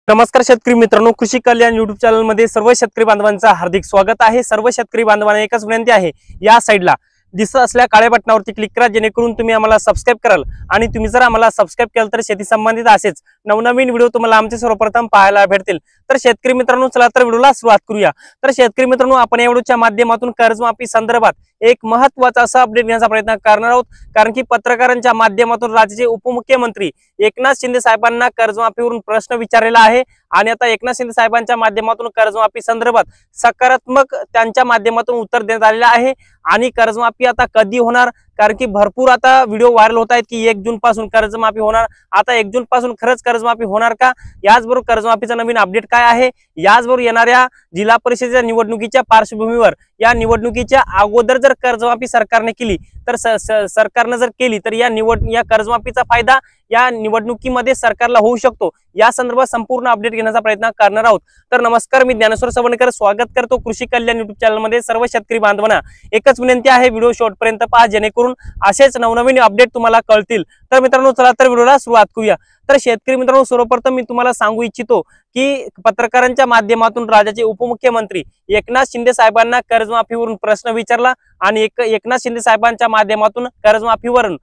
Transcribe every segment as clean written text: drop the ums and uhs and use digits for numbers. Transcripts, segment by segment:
नमस्कार शेतकरी मित्रांनो, कृषी कल्याण युट्यूब चॅनल मध्ये सर्व शेतकरी बांधवांचं हार्दिक स्वागत आहे। सर्व शेतकरी बांधवांना एकच विनंती आहे, या साइडला दिसत असलेल्या काळ्या बटनावरती क्लिक करा, जेणेकरून तुम्ही आम्हाला सबस्क्राइब कराल। आणि तुम्ही जर आम्हाला सबस्क्राइब केलं तर शेती संबंधित असेच नवनवीन व्हिडिओ तुम्हाला आमचे सर्वप्रथम पाहायला भेटतील। तर शेतकरी मित्रांनो, चला तर व्हिडिओला सुरुवात करूया। तर शेतकरी मित्रांनो, आपण या व्हिडिओच्या माध्यमातून कर्जमाफी संदर्भात एक महत्त्वाचा असा अपडेट घेण्याचा प्रयत्न करणार आहोत। कारण की पत्रकारांच्या माध्यमातून राज्याचे उपमुख्यमंत्री एकनाथ शिंदे साहेबांना कर्जमाफीवरून प्रश्न विचारलेला आहे। आणि आता एकनाथ शिंदे साहेबांच्या माध्यमातून कर्जमाफी संदर्भात सकारात्मक त्यांच्या माध्यमातून उत्तर देण्यात आलेलं आहे। आणि कर्जमाफी आता कधी होणार, कारण की भरपूर आता व्हिडिओ व्हायरल होत आहेत की 1 जून पासून कर्जमाफी होणार। आता 1 जून पासून खरंच कर्जमाफी होणार का? याचबरोबर कर्जमाफीचा नवीन अपडेट काय आहे, याचबरोबर येणाऱ्या जिल्हा परिषदेच्या निवडणुकीच्या पार्श्वभूमीवर या निवडणुकीच्या अगोदर जर कर्जमाफी सरकारने केली तर सरकारने जर केली तर या कर्जमाफीचा फायदा या निवडणुकीमध्ये सरकारला होऊ शकतो। या संदर्भात संपूर्ण अपडेट घेण्याचा प्रयत्न करणार आहोत। तर नमस्कार, मी ज्ञानेश्वर सवणकर स्वागत करतो कृषी कल्याण युट्यूब चॅनल मध्ये। सर्व शेतकरी बांधवांना एकच विनंती आहे, व्हिडिओ शेवटपर्यंत पहा, जेणेकरून असेच नवनवीन अपडेट तुम्हाला कळतील। तर मित्रांनो, चला तर व्हिडिओला सुरुवात करूया। तर शेतकरी मित्रांनो, सर्वप्रथम मी तुम्हाला सांगू इच्छितो की पत्रकारांच्या माध्यमातून राज्याचे उपमुख्यमंत्री एकनाथ शिंदे साहेबांना कर्जमाफीवरून प्रश्न विचारला। आणि एकनाथ शिंदे साहेबांच्या माध्यमातून कर्जमाफीवरून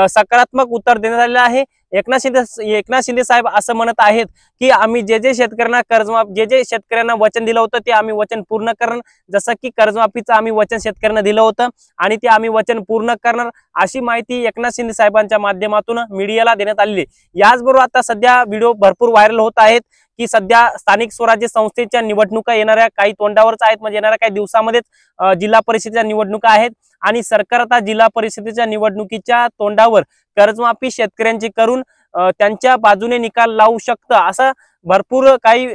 सकारात्मक उत्तर देण्यात आलेलं आहे। एकनाथ शिंदे साहेब असं म्हणत आहेत की आम्ही जे शेतकऱ्यांना वचन दिलं होतं ते आम्ही वचन पूर्ण करणार। जसं की कर्जमाफीचं आम्ही वचन शेतकऱ्यांना दिलं होतं आणि ते आम्ही वचन पूर्ण करणार, अशी माहिती एकनाथ शिंदे साहेबांच्या माध्यमातून मीडियाला देण्यात आलेली। याचबरोबर आता सध्या व्हिडिओ भरपूर व्हायरल होत आहेत की सध्या स्थानिक स्वराज्य संस्थेच्या निवडणुका येणाऱ्या काही तोंडावरच आहेत, म्हणजे येणाऱ्या काही दिवसामध्येच जिल्हा परिषदेच्या निवडणुका आहेत। आणि सरकार आता जिल्हा परिषदेच्या निवडणुकीच्या तोंडावर कर्जमाफी शेतकऱ्यांची करून त्यांच्या बाजूने निकाल लावू शकतं, असं भरपूर काही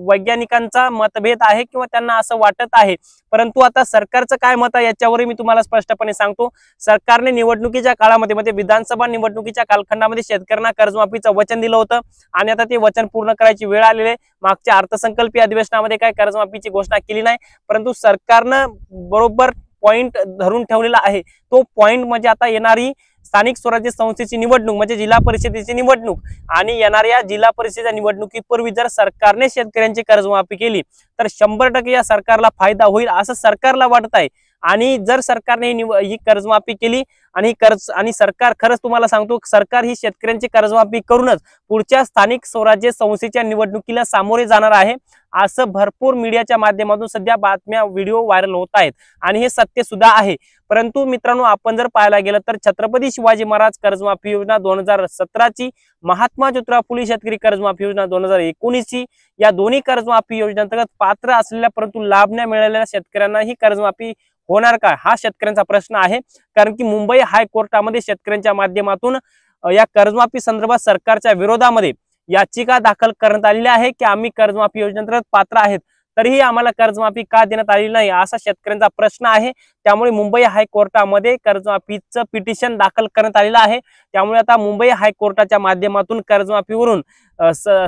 वैज्ञानिकांचा मतभेद आहे किंवा त्यांना असं वाटत आहे। परंतु आता सरकारचं काय मत आहे याच्यावरही मी तुम्हाला स्पष्टपणे सांगतो। सरकारने निवडणुकीच्या काळामध्ये म्हणजे विधानसभा निवडणुकीच्या कालखंडामध्ये शेतकऱ्यांना कर्जमाफीचं वचन दिलं होतं आणि आता ते वचन पूर्ण करायची वेळ आलेली आहे। मागच्या अर्थसंकल्पीय अधिवेशनामध्ये काय कर्जमाफीची घोषणा केली नाही, परंतु सरकारनं बरोबर पॉइंट धरून ठेवलेला आहे। तो पॉइंट म्हणजे आता येणारी स्थानिक स्वराज्य संस्थेची निवडणूक म्हणजे जिल्हा परिषदेची निवडणूक आणि येणाऱ्या जिल्हा परिषदेच्या निवडणुकीपूर्वी जर सरकारने शेतकऱ्यांची कर्जमाफी केली तर 100% या सरकारला फायदा होईल असं सरकारला वाटत आहे। आणि जर सरकारने ही कर्जमाफी केली आणि सरकार, खरंच तुम्हाला सांगतो, सरकार ही शेतकऱ्यांची कर्जमाफी करूनच पुढच्या स्थानिक स्वराज्य संस्थेच्या निवडणुकीला सामोरे जाणार आहे, असं भरपूर मीडियाच्या माध्यमातून सध्या बातम्या व्हिडिओ व्हायरल होत आहेत आणि हे सत्य सुद्धा आहे। परंतु मित्रांनो, आपण जर पाहायला गेलं तर छत्रपती शिवाजी महाराज कर्जमाफी योजना 2017 ची, महात्मा ज्योतिराव फुले शेतकरी कर्जमाफी योजना 2019 ची, या दोन्ही कर्जमाफी योजनेअंतर्गत पात्र असलेल्या परंतु लाभ न मिळालेल्या शेतकऱ्यांना ही कर्जमाफी होणार का, हा शेतकऱ्यांचा प्रश्न आहे। कारण की मुंबई हायकोर्टामध्ये शेतकऱ्यांच्या माध्यमातून या कर्जमाफी संदर्भात सरकारच्या विरोधामध्ये याचिका दाखल करण्यात आलेली आहे की आम्ही कर्जमाफी योजनेअंतर्गत पात्र आहेत, तरीही आम्हाला कर्जमाफी का देण्यात आलेली नाही, असा शेतकऱ्यांचा प्रश्न आहे। त्यामुळे मुंबई हायकोर्टामध्ये कर्जमाफीचं पिटिशन दाखल करण्यात आलेलं आहे। त्यामुळे आता मुंबई हायकोर्टाच्या माध्यमातून कर्जमाफीवरून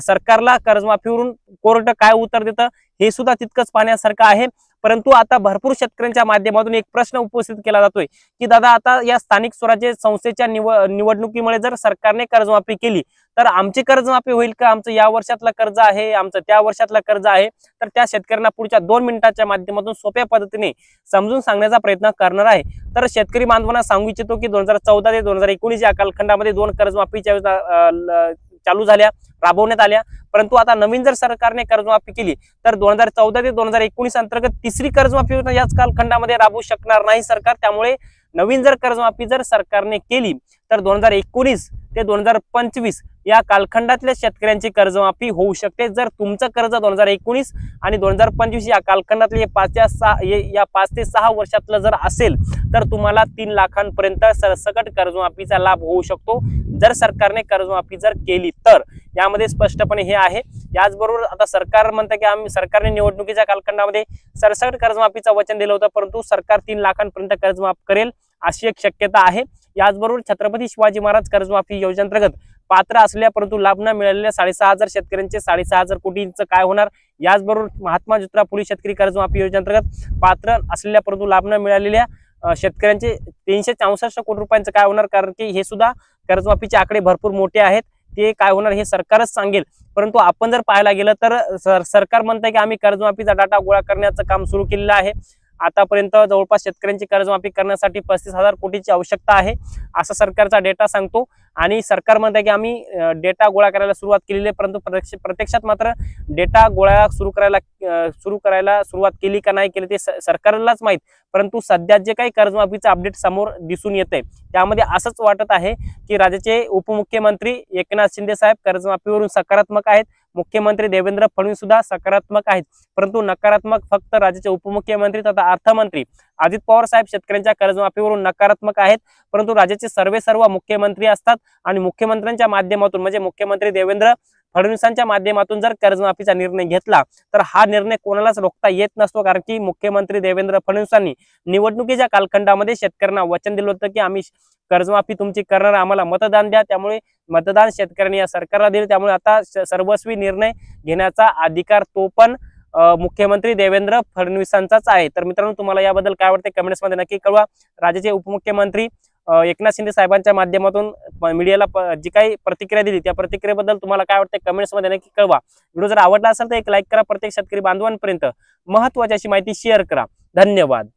सरकारला कर्जमाफीवरून कोर्ट काय उत्तर देतं हे सुद्धा तितकंच पाहण्यासारखं आहे। परंतु आता भरपूर शेतकऱ्यांच्या माध्यमातून एक प्रश्न उपस्थित केला जातोय की दादा, आता या स्थानिक स्वराज्य संस्थेच्या निवडणुकीमुळे जर सरकारने कर्जमाफी केली तर आमची कर्जमाफी होईल का? आमचं या वर्षातलं कर्ज आहे, आमचं त्या वर्षातलं कर्ज आहे। तर त्या शेतकऱ्यांना पुढच्या 2 मिनिटाच्या माध्यमातून सोप्या पद्धतीने समजून सांगण्याचा प्रयत्न करणार आहे। तर शेतकरी बांधवांना सांगू इच्छितो की 2014 ते 2019 या कालखंडामध्ये 2 कर्जमाफीच्या योजना चालू झाल्या, राबवण्यात आल्या। परंतु आता नवीन जर सरकारने कर्जमाफी केली तर 2014 ते 2019 अंतर्गत तिसरी कर्जमाफी योजना याच कालखंडामध्ये राबवू शकणार नाही सरकार। त्यामुळे नवीन जर कर्जमाफी जर सरकारने केली तर 2019 ते 2025 या कालखंडातल्या शेतकऱ्यांची कर्जमाफी होऊ शकते। जर तुमचं कर्ज 2019 आणि 2025 या कालखंडातले 5 ते 6 वर्षातलं जर असेल तर तुम्हाला 3 लाखांपर्यंत सरसकट कर्जमाफीचा लाभ होऊ शकतो, जर सरकारने कर्जमाफी जर केली तर। यामध्ये स्पष्टपणे हे आहे। याचबरोबर आता सरकार म्हणतं की सरकारने निवडणुकीच्या कालखंडामध्ये सरसकट कर्जमाफीचं वचन दिलं होतं, परंतु सरकार 3 लाखांपर्यंत कर्जमाफ करेल अशी एक शक्यता आहे। याचबरोबर छत्रपती शिवाजी महाराज कर्जमाफी योजनेअंतर्गत पात्र असलेल्या परंतु लाभ न मिळालेल्या 6,500 शेतकऱ्यांचे 6,500 कोटींचं काय होणार। याचबरोबर महात्मा ज्योतिराव फुले शेतकरी कर्जमाफी योजनेअंतर्गत पात्र असलेल्या परंतु लाभ न मिळालेल्या शेतकऱ्यांचे 364 कोटी रुपयांचं काय होणार, कारण की हे सुद्धा कर्जमाफीचे आकडे भरपूर मोठे आहेत। ते काय होणार हे सरकारच सांगेल। परंतु आपण जर पाहायला गेलं तर सरकार म्हणतंय की आम्ही कर्जमाफीचा डाटा गोळा करण्याचं काम सुरू केलेलं आहे। आतापर्यंत जवळपास शेतकऱ्यांची कर्जमाफी करण्यासाठी 35,000 कोटीची आवश्यकता आहे असा सरकारचा डेटा सांगतो। आणि सरकार म्हणतंय की आम्ही डेटा गोळा करायला सुरुवात केलेली आहे, परंतु प्रत्यक्षात मात्र डेटा गोळा सुरू करायला सुरुवात केली का नाही केली ते सरकारलाच माहित। परंतु सध्या जे काही कर्जमाफीचं अपडेट समोर दिसून येतंय त्यामध्ये असंच वाटत आहे की राज्याचे उपमुख्यमंत्री एकनाथ शिंदे साहेब कर्जमाफीवरून सकारात्मक आहेत, मुख्यमंत्री देवेंद्र फडणवीस सुद्धा सकारात्मक आहेत, परंतु नकारात्मक फक्त राज्याचे उपमुख्यमंत्री तथा अर्थमंत्री अजित पवार साहेब शेतकऱ्यांच्या कर्जमाफीवरून नकारात्मक आहेत। परंतु राज्याचे सर्व मुख्यमंत्री असतात आणि मुख्यमंत्र्यांच्या माध्यमातून म्हणजे मुख्यमंत्री देवेंद्र फडणवीसांच्या माध्यमातून जर कर्जमाफीचा निर्णय घेतला तर हा निर्णय कोणालाच रोखता येत नसतो, कारण की मुख्यमंत्री देवेंद्र फडणवीसांनी निवडणुकीच्या कालखंडामध्ये शेतकऱ्यांना वचन दिलं होतं की आम्ही कर्जमाफी तुमची करणार, आम्हाला मतदान द्या। त्यामुळे मतदान शेतकऱ्यांनी या सरकारला दिले, त्यामुळे आता सर्वस्वी निर्णय घेण्याचा अधिकार तो पण मुख्यमंत्री देवेंद्र फडणवीसांचाच आहे। तर मित्रांनो, तुम्हाला याबद्दल काय वाटते कमेंट्स मध्ये नक्की कळवा। राज्याचे उपमुख्यमंत्री एकनाथ शिंदे साहेबांच्या माध्यमातून मीडियाला जी काही प्रतिक्रिया दिली त्या प्रतिक्रियेबद्दल तुम्हाला काय वाटते कमेंट्स मध्ये नक्की कळवा। व्हिडिओ जर आवडला असेल तर एक लाईक करा, प्रत्येक शेतकरी बांधवांपर्यंत महत्त्वाची अशी माहिती शेअर करा। धन्यवाद।